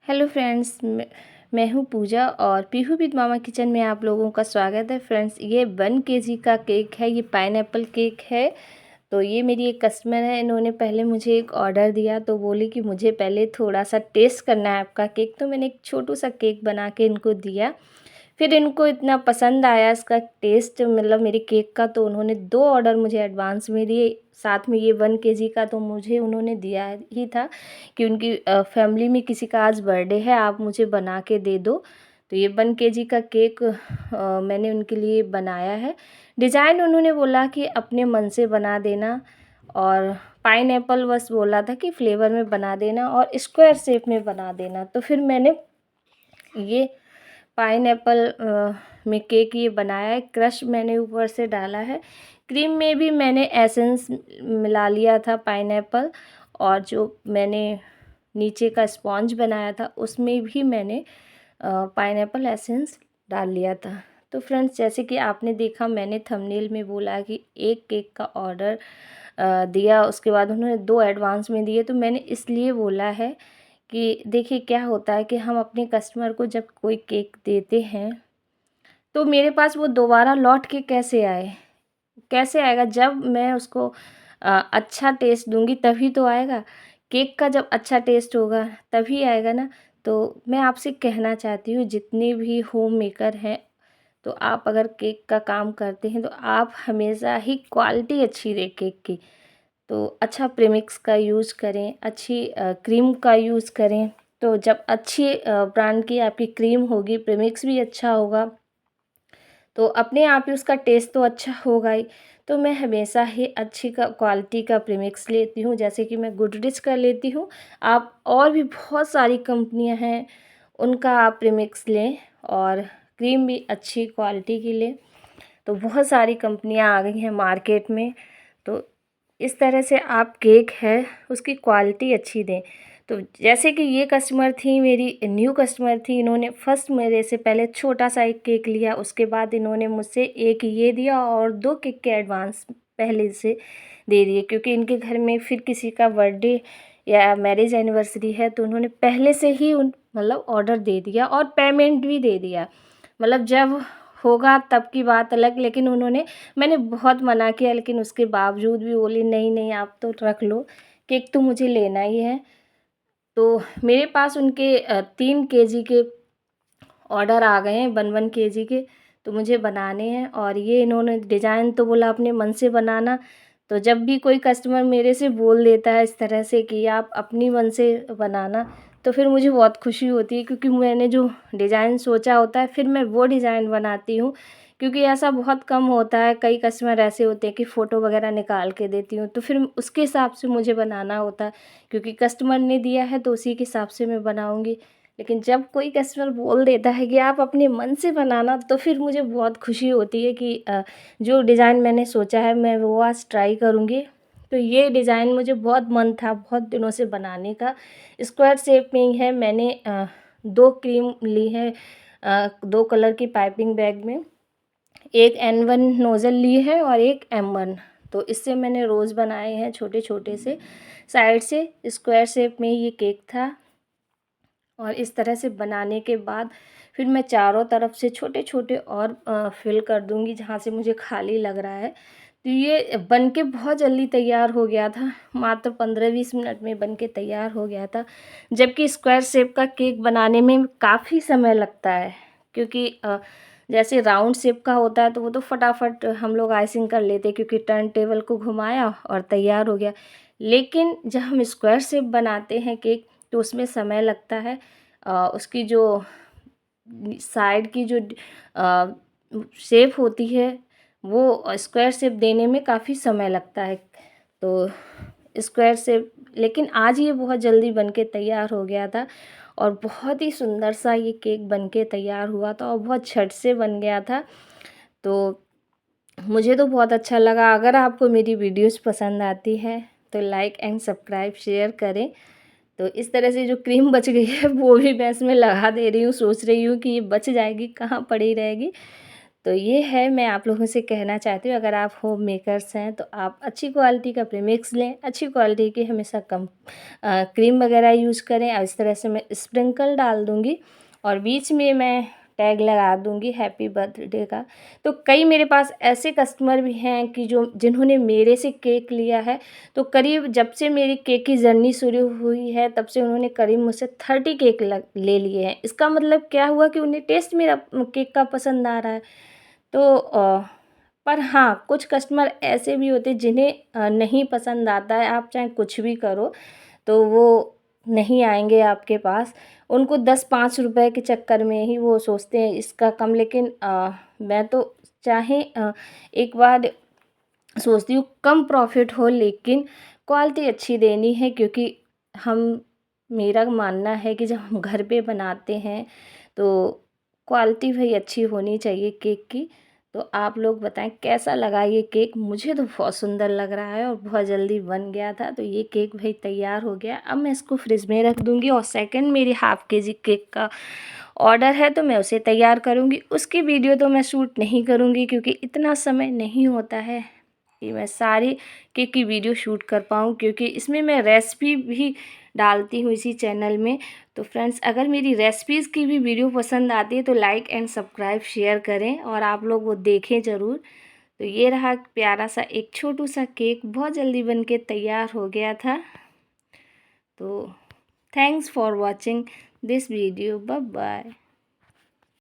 Hello friends, मैं हूँ पूजा और पीहू विद मामा किचन में आप लोगों का स्वागत है। फ्रेंड्स, ये 1 kg का केक है। ये पाइनएप्पल केक है। तो ये मेरी एक कस्टमर है, इन्होंने पहले मुझे एक ऑर्डर दिया तो बोली कि मुझे पहले थोड़ा सा टेस्ट करना है आपका केक। तो मैंने एक छोटू सा केक बना के इनको दिया। फिर इनको इतना पसंद आया इसका टेस्ट, मतलब मेरे केक का, तो उन्होंने 2 ऑर्डर मुझे एडवांस में दिए। साथ में ये 1 kg का तो मुझे उन्होंने दिया ही था कि उनकी फैमिली में किसी का आज बर्थडे है, आप मुझे बना के दे दो। तो ये 1 kg का केक मैंने उनके लिए बनाया है। डिज़ाइन उन्होंने बोला कि अपने मन से बना देना, और पाइनएप्पल बस बोला था कि फ्लेवर में बना देना और स्क्वायर शेप में बना देना। तो फिर मैंने ये पाइनएप्पल में केक ये बनाया है। क्रश मैंने ऊपर से डाला है। क्रीम में भी मैंने एसेंस मिला लिया था पाइनएप्पल, और जो मैंने नीचे का स्पॉन्ज बनाया था उसमें भी मैंने पाइनएप्पल एसेंस डाल लिया था। तो फ्रेंड्स, जैसे कि आपने देखा, मैंने थंबनेल में बोला कि एक केक का ऑर्डर दिया, उसके बाद उन्होंने 2 एडवांस में दिए। तो मैंने इसलिए बोला है कि देखिए क्या होता है कि हम अपने कस्टमर को जब कोई केक देते हैं तो मेरे पास वो दोबारा लौट के कैसे आएगा? जब मैं उसको अच्छा टेस्ट दूंगी तभी तो आएगा। केक का जब अच्छा टेस्ट होगा तभी आएगा ना। तो मैं आपसे कहना चाहती हूँ, जितने भी होम मेकर हैं, तो आप अगर केक का काम करते हैं तो आप हमेशा ही क्वालिटी अच्छी दें केक की। तो अच्छा प्रीमिक्स का यूज़ करें, अच्छी क्रीम का यूज़ करें। तो जब अच्छी ब्रांड की आपकी क्रीम होगी, प्रीमिक्स भी अच्छा होगा, तो अपने आप ही उसका टेस्ट तो अच्छा होगा ही। तो मैं हमेशा ही अच्छी क्वालिटी का प्रीमिक्स लेती हूँ, जैसे कि मैं गुडरिच का लेती हूँ। आप और भी बहुत सारी कंपनियां हैं, उनका आप प्रीमिक्स लें, और क्रीम भी अच्छी क्वालिटी की लें। तो बहुत सारी कंपनियां आ गई हैं मार्केट में। तो इस तरह से आप केक है उसकी क्वालिटी अच्छी दें। तो जैसे कि ये कस्टमर थी, मेरी न्यू कस्टमर थी, इन्होंने फर्स्ट मेरे से पहले छोटा सा एक केक लिया, उसके बाद इन्होंने मुझसे एक ये दिया और 2 केक के एडवांस पहले से दे दिए, क्योंकि इनके घर में फिर किसी का बर्थडे या मैरिज एनिवर्सरी है। तो उन्होंने पहले से ही मतलब ऑर्डर दे दिया और पेमेंट भी दे दिया। मतलब जब होगा तब की बात अलग, लेकिन मैंने बहुत मना किया, लेकिन उसके बावजूद भी बोली नहीं नहीं आप तो रख लो, केक तो मुझे लेना ही है। तो मेरे पास उनके 3 kg के ऑर्डर आ गए हैं, 1 kg के। तो मुझे बनाने हैं, और ये इन्होंने डिज़ाइन तो बोला अपने मन से बनाना। तो जब भी कोई कस्टमर मेरे से बोल देता है इस तरह से कि आप अपनी मन से बनाना, तो फिर मुझे बहुत खुशी होती है, क्योंकि मैंने जो डिज़ाइन सोचा होता है फिर मैं वो डिज़ाइन बनाती हूँ। क्योंकि ऐसा बहुत कम होता है, कई कस्टमर ऐसे होते हैं कि फ़ोटो वगैरह निकाल के देती हूँ, तो फिर उसके हिसाब से मुझे बनाना होता है, क्योंकि कस्टमर ने दिया है तो उसी के हिसाब से मैं बनाऊँगी। लेकिन जब कोई कस्टमर बोल देता है कि आप अपने मन से बनाना, तो फिर मुझे बहुत खुशी होती है कि जो डिज़ाइन मैंने सोचा है मैं वो आज ट्राई करूँगी। तो ये डिज़ाइन मुझे बहुत मन था बहुत दिनों से बनाने का। स्क्वायर शेप में ही है। मैंने 2 क्रीम ली है, 2 कलर की पाइपिंग बैग में। एक N1 नोज़ल ली है और एक M1। तो इससे मैंने रोज़ बनाए हैं छोटे छोटे से। साइड से स्क्वायर शेप में ये केक था, और इस तरह से बनाने के बाद फिर मैं चारों तरफ से छोटे छोटे और फिल कर दूंगी जहाँ से मुझे खाली लग रहा है। तो ये बन के बहुत जल्दी तैयार हो गया था, मात्र 15-20 मिनट में बन के तैयार हो गया था। जबकि स्क्वायर शेप का केक बनाने में काफ़ी समय लगता है, क्योंकि जैसे राउंड शेप का होता है तो वो तो फटाफट हम लोग आइसिंग कर लेते हैं, क्योंकि टर्न टेबल को घुमाया और तैयार हो गया। लेकिन जब हम स्क्वायर शेप बनाते हैं केक, तो उसमें समय लगता है। उसकी जो साइड की जो शेप होती है, वो स्क्वायर शेप देने में काफ़ी समय लगता है। तो स्क्वायर शेप, लेकिन आज ये बहुत जल्दी बन के तैयार हो गया था, और बहुत ही सुंदर सा ये केक बन के तैयार हुआ था, और बहुत झट से बन गया था। तो मुझे तो बहुत अच्छा लगा। अगर आपको मेरी वीडियोस पसंद आती है तो लाइक एंड सब्सक्राइब शेयर करें। तो इस तरह से जो क्रीम बच गई है वो भी मैं इसमें लगा दे रही हूँ, सोच रही हूँ कि ये बच जाएगी, कहाँ पड़ी रहेगी। तो ये है, मैं आप लोगों से कहना चाहती हूँ, अगर आप होम मेकर्स हैं तो आप अच्छी क्वालिटी का प्रीमिक्स लें, अच्छी क्वालिटी की हमेशा कम क्रीम वगैरह यूज़ करें। और इस तरह से मैं स्प्रिंकल डाल दूँगी और बीच में मैं टैग लगा दूँगी हैप्पी बर्थडे का। तो कई मेरे पास ऐसे कस्टमर भी हैं कि जिन्होंने मेरे से केक लिया है, तो करीब जब से मेरी केक की जर्नी शुरू हुई है तब से उन्होंने करीब मुझसे 30 केक ले लिए हैं। इसका मतलब क्या हुआ कि उन्हें टेस्ट मेरा केक का पसंद आ रहा है। तो पर हाँ, कुछ कस्टमर ऐसे भी होते हैं जिन्हें नहीं पसंद आता है, आप चाहे कुछ भी करो तो वो नहीं आएंगे आपके पास। उनको 10-5 रुपए के चक्कर में ही वो सोचते हैं इसका कम। लेकिन मैं तो चाहे एक बार सोचती हूँ कम प्रॉफिट हो लेकिन क्वालिटी अच्छी देनी है, क्योंकि हम मेरा मानना है कि जब हम घर पे बनाते हैं तो क्वालिटी भाई अच्छी होनी चाहिए केक की। तो आप लोग बताएं कैसा लगा ये केक। मुझे तो बहुत सुंदर लग रहा है और बहुत जल्दी बन गया था। तो ये केक भाई तैयार हो गया। अब मैं इसको फ्रिज में रख दूँगी और सेकंड मेरी हाफ़ केजी केक का ऑर्डर है तो मैं उसे तैयार करूँगी। उसकी वीडियो तो मैं शूट नहीं करूँगी क्योंकि इतना समय नहीं होता है कि मैं सारी केक की वीडियो शूट कर पाऊँ, क्योंकि इसमें मैं रेसिपी भी डालती हूँ इसी चैनल में। तो फ्रेंड्स, अगर मेरी रेसिपीज़ की भी वीडियो पसंद आती है तो लाइक एंड सब्सक्राइब शेयर करें और आप लोग वो देखें ज़रूर। तो ये रहा प्यारा सा एक छोटू सा केक, बहुत जल्दी बन के तैयार हो गया था। तो thanks for watching this video, bye bye.